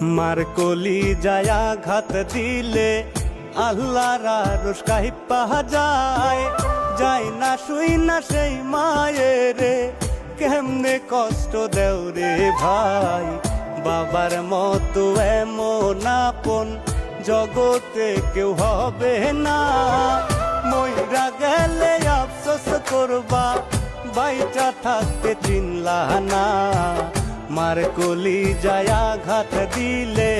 মার কলি যায় আঘাত দিলে আল্লাহর আরশ কাঁইপা যায়। যাই না শুই না সেই মায়েরে, কেমনে কষ্ট দেও রে ভাই। বাবার মতো এমন আপন জগতে কেউ হবে না। মইরা গেলে আফসোস করবা, বাইচা থাকতে চিনলা না। মার কলি যায় আঘাত দিলে